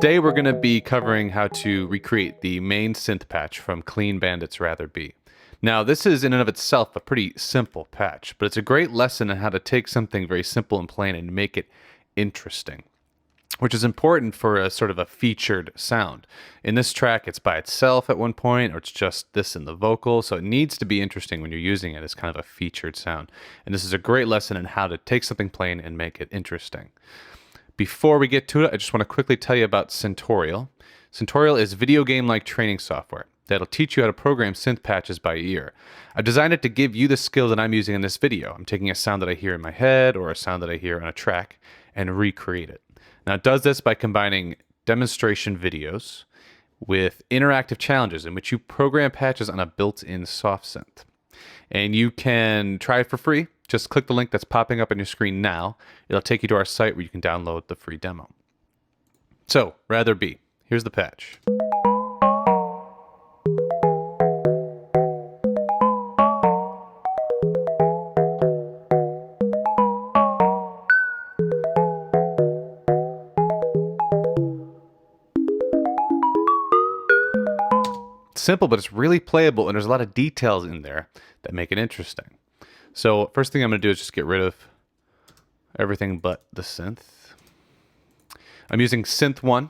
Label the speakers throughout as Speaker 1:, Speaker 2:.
Speaker 1: Today we're going to be covering how to recreate the main synth patch from Clean Bandit's Rather Be. Now, this is in and of itself a pretty simple patch, but it's a great lesson on how to take something very simple and plain and make it interesting, which is important for a sort of a featured sound. In this track, it's by itself at one point, or it's just this in the vocal, so it needs to be interesting when you're using it as kind of a featured sound. And this is a great lesson on how to take something plain and make it interesting. Before we get to it, I just want to quickly tell you about Syntorial. Syntorial is video game-like training software that'll teach you how to program synth patches by ear. I've designed it to give you the skill that I'm using in this video. I'm taking a sound that I hear in my head or a sound that I hear on a track and recreate it. Now, it does this by combining demonstration videos with interactive challenges in which you program patches on a built-in soft synth. And you can try it for free. Just click the link that's popping up on your screen now. It'll take you to our site where you can download the free demo. So, Rather Be. Here's the patch. Simple, but it's really playable, and there's a lot of details in there that make it interesting. So first thing I'm going to do is just get rid of everything but the synth. I'm using Synth One,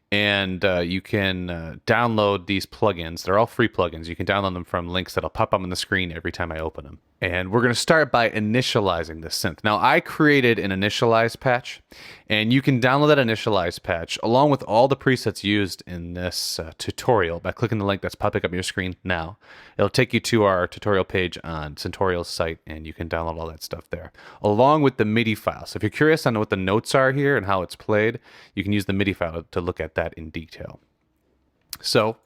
Speaker 1: and you can download these plugins. They're all free plugins. You can download them from links that'll pop up on the screen every time I open them. And we're going to start by initializing the synth. Now, I created an initialize patch, and you can download that initialize patch along with all the presets used in this tutorial by clicking the link that's popping up on your screen now. It'll take you to our tutorial page on Syntorial's site, and you can download all that stuff there, along with the MIDI file. So if you're curious on what the notes are here and how it's played, you can use the MIDI file to look at that in detail. So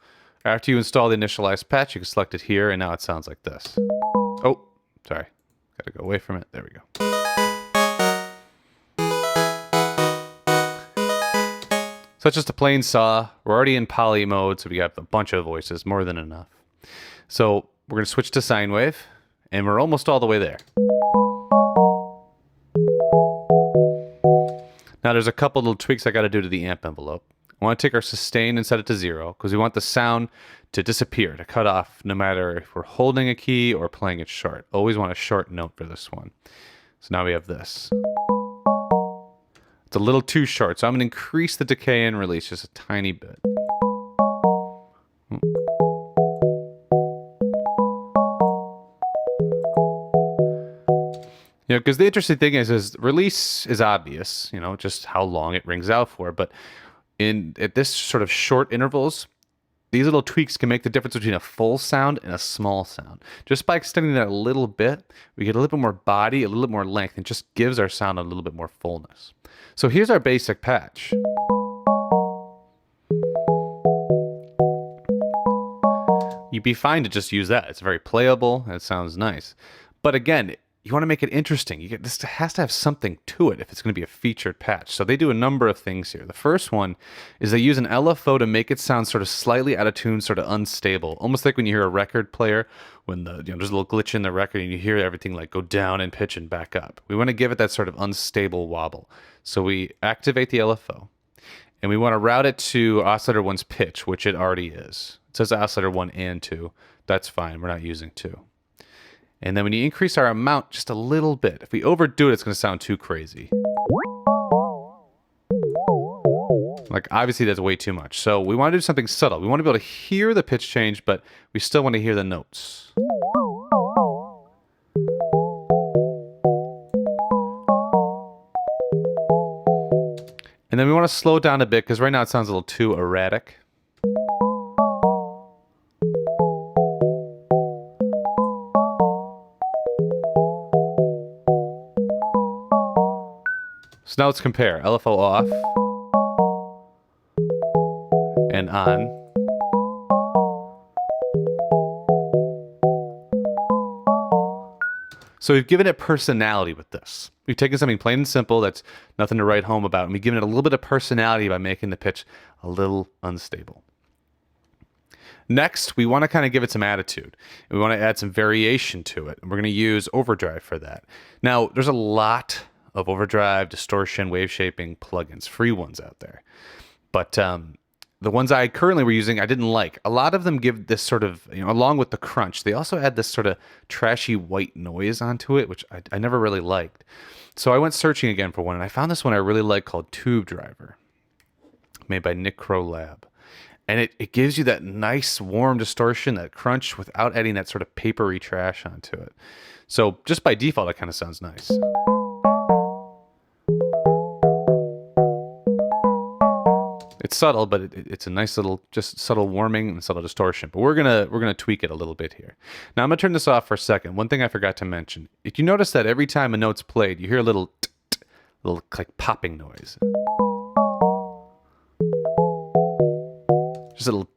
Speaker 1: after you install the initialize patch, you can select it here, and now it sounds like this. Oh. Sorry, gotta go away from it. There we go. So it's just a plain saw. We're already in poly mode, so we got a bunch of voices, more than enough. So we're gonna switch to sine wave, and we're almost all the way there. Now there's a couple little tweaks I gotta do to the amp envelope. I want to take our sustain and set it to 0 because we want the sound to disappear, to cut off, no matter if we're holding a key or playing it short. Always want a short note for this one. So now we have this. It's a little too short, so I'm going to increase the decay and release just a tiny bit. You know, because the interesting thing is release is obvious, you know, just how long it rings out for, but at this sort of short intervals, these little tweaks can make the difference between a full sound and a small sound. Just by extending that a little bit, we get a little bit more body, a little bit more length, and just gives our sound a little bit more fullness. So here's our basic patch. You'd be fine to just use that. It's very playable, and it sounds nice. But again, you want to make it interesting. This has to have something to it if it's going to be a featured patch. So they do a number of things here. The first one is they use an LFO to make it sound sort of slightly out of tune, sort of unstable. Almost like when you hear a record player, when there's a little glitch in the record and you hear everything like go down in pitch and back up. We want to give it that sort of unstable wobble. So we activate the LFO, and we want to route it to oscillator 1's pitch, which it already is. It says oscillator 1 and 2. That's fine. We're not using 2. And then when you increase our amount just a little bit, if we overdo it, it's going to sound too crazy. Like, obviously, that's way too much. So we want to do something subtle. We want to be able to hear the pitch change, but we still want to hear the notes. And then we want to slow it down a bit, because right now it sounds a little too erratic. So now let's compare LFO off and on. So we've given it personality with this. We've taken something plain and simple that's nothing to write home about, and we've given it a little bit of personality by making the pitch a little unstable. Next, we want to kind of give it some attitude. We want to add some variation to it, and we're going to use overdrive for that. Now, there's a lot of overdrive, distortion, wave shaping plugins, free ones out there. But the ones I currently were using, I didn't like. A lot of them give this sort of, along with the crunch, they also add this sort of trashy white noise onto it, which I never really liked. So I went searching again for one, and I found this one I really like called Tube Driver, made by Nicro Lab. And it gives you that nice warm distortion, that crunch, without adding that sort of papery trash onto it. So just by default, it kind of sounds nice. It's subtle, but it's a nice little, just subtle warming and subtle distortion. But we're gonna tweak it a little bit here. Now I'm gonna turn this off for a second. One thing I forgot to mention: if you notice that every time a note's played, you hear a little, little like popping noise. Just a little.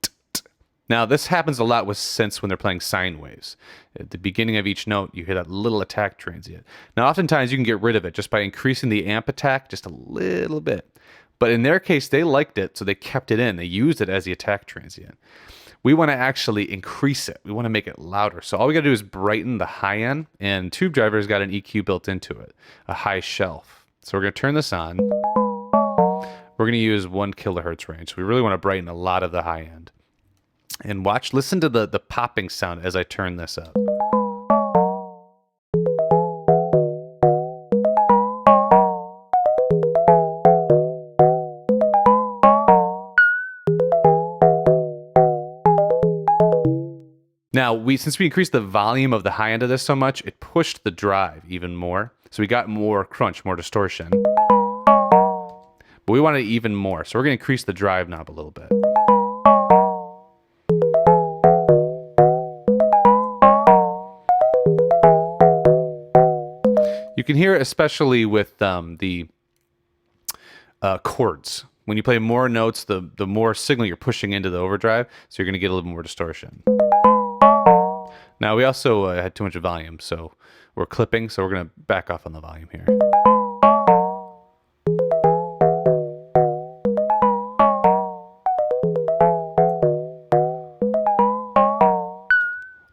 Speaker 1: Now this happens a lot with synths when they're playing sine waves. At the beginning of each note, you hear that little attack transient. Now oftentimes you can get rid of it just by increasing the amp attack just a little bit. But in their case, they liked it, so they kept it in. They used it as the attack transient. We want to actually increase it. We want to make it louder. So all we got to do is brighten the high end, and Tube Driver's got an EQ built into it, a high shelf. So we're going to turn this on. We're going to use 1 kilohertz range. So we really want to brighten a lot of the high end. And listen to the popping sound as I turn this up. Now, since we increased the volume of the high end of this so much, it pushed the drive even more. So we got more crunch, more distortion. But we wanted even more, so we're going to increase the drive knob a little bit. You can hear it especially with the chords. When you play more notes, the more signal you're pushing into the overdrive, so you're going to get a little more distortion. Now, we also had too much volume, so we're clipping, so we're going to back off on the volume here.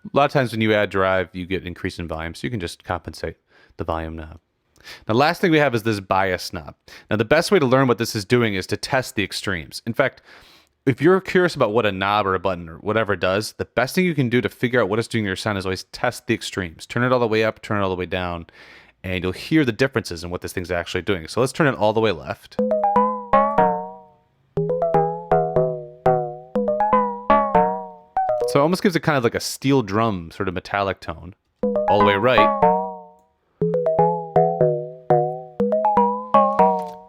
Speaker 1: A lot of times when you add drive, you get increase in volume, so you can just compensate the volume knob. Now, last thing we have is this bias knob. Now, the best way to learn what this is doing is to test the extremes. In fact, if you're curious about what a knob or a button or whatever does, the best thing you can do to figure out what it's doing to your sound is always test the extremes. Turn it all the way up, turn it all the way down, and you'll hear the differences in what this thing's actually doing. So let's turn it all the way left. So it almost gives it kind of like a steel drum sort of metallic tone. All the way right.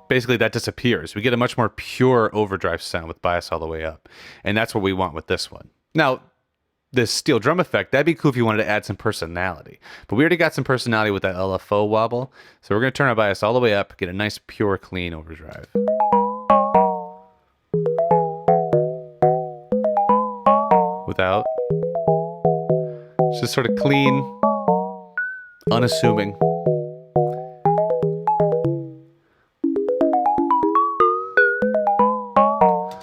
Speaker 1: Basically that disappears. We get a much more pure overdrive sound with bias all the way up. And that's what we want with this one. Now, this steel drum effect, that'd be cool if you wanted to add some personality. But we already got some personality with that LFO wobble. So we're going to turn our bias all the way up, get a nice pure clean overdrive. Without. It's just sort of clean, unassuming.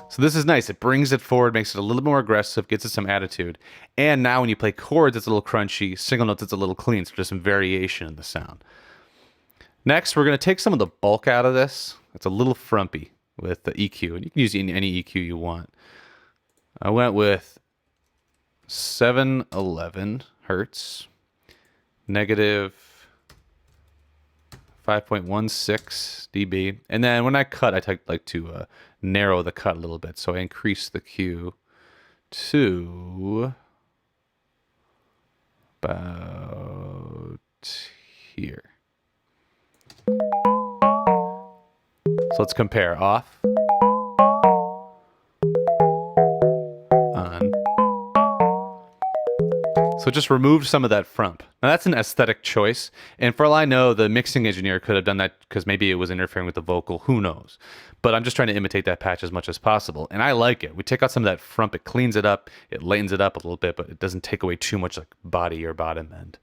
Speaker 1: So this is nice. It brings it forward, makes it a little more aggressive, gets it some attitude. And now when you play chords, it's a little crunchy. Single notes, it's a little clean. So there's some variation in the sound. Next, we're going to take some of the bulk out of this. It's a little frumpy with the EQ. And you can use any EQ you want. I went with 711 hertz, negative 5.16 dB. And then when I cut, I like to narrow the cut a little bit. So I increase the Q to about here. So let's compare off, on. So just removed some of that frump. Now that's an aesthetic choice, and for all I know, the mixing engineer could have done that because maybe it was interfering with the vocal, who knows. But I'm just trying to imitate that patch as much as possible, and I like it. We take out some of that frump, it cleans it up, it lightens it up a little bit, but it doesn't take away too much like body or bottom end.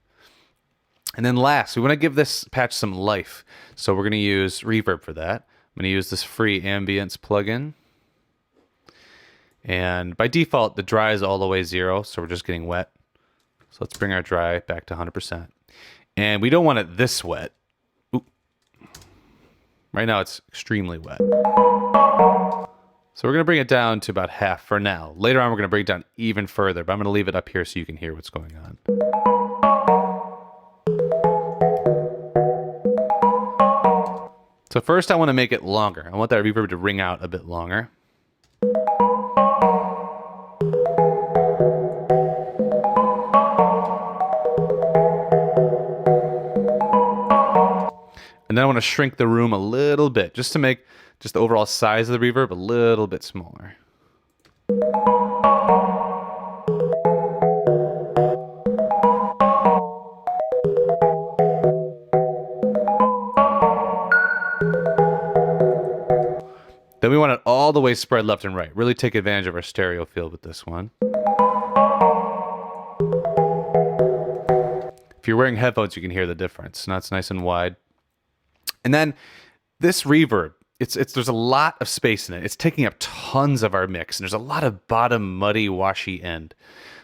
Speaker 1: And then last, we want to give this patch some life, so we're going to use reverb for that. I'm going to use this free ambience plugin. And by default, the dry is all the way 0, so we're just getting wet. So let's bring our dry back to 100%. And we don't want it this wet. Oop. Right now it's extremely wet. So we're going to bring it down to about half for now. Later on, we're going to bring it down even further, but I'm going to leave it up here so you can hear what's going on. So first I want to make it longer. I want that reverb to ring out a bit longer. And then I want to shrink the room a little bit just to make just the overall size of the reverb a little bit smaller. Then we want it all the way spread left and right. Really take advantage of our stereo field with this one. If you're wearing headphones, you can hear the difference. Now it's nice and wide. And then this reverb, there's a lot of space in it. It's taking up tons of our mix, and there's a lot of bottom muddy, washy end.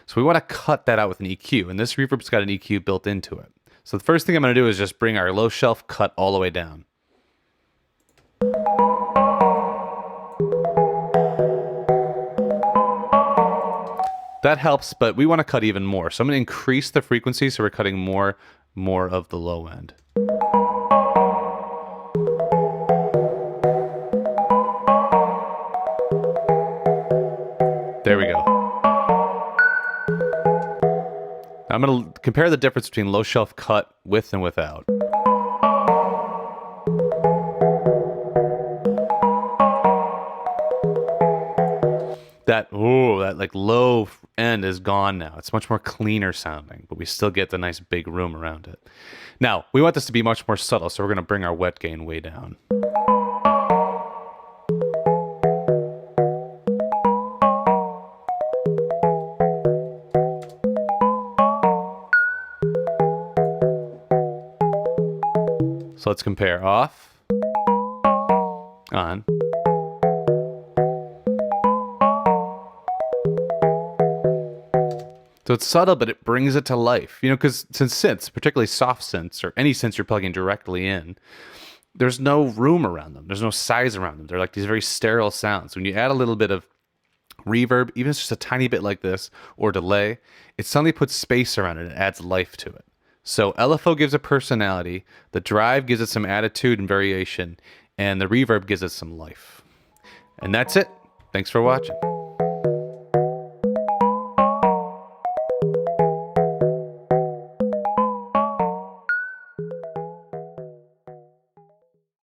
Speaker 1: So we want to cut that out with an EQ, and this reverb's got an EQ built into it. So the first thing I'm going to do is just bring our low shelf cut all the way down. That helps, but we want to cut even more. So I'm going to increase the frequency so we're cutting more of the low end. There we go. Now I'm going to compare the difference between low shelf cut with and without. That like low end is gone now. It's much more cleaner sounding, but we still get the nice big room around it. Now, we want this to be much more subtle, so we're going to bring our wet gain way down. So let's compare off, on. So it's subtle, but it brings it to life. You know, because since synths, particularly soft synths or any synths you're plugging directly in, there's no room around them. There's no size around them. They're like these very sterile sounds. When you add a little bit of reverb, even if it's just a tiny bit like this, or delay, it suddenly puts space around it and adds life to it. So LFO gives it personality, the drive gives it some attitude and variation, and the reverb gives it some life. And that's it. Thanks for watching.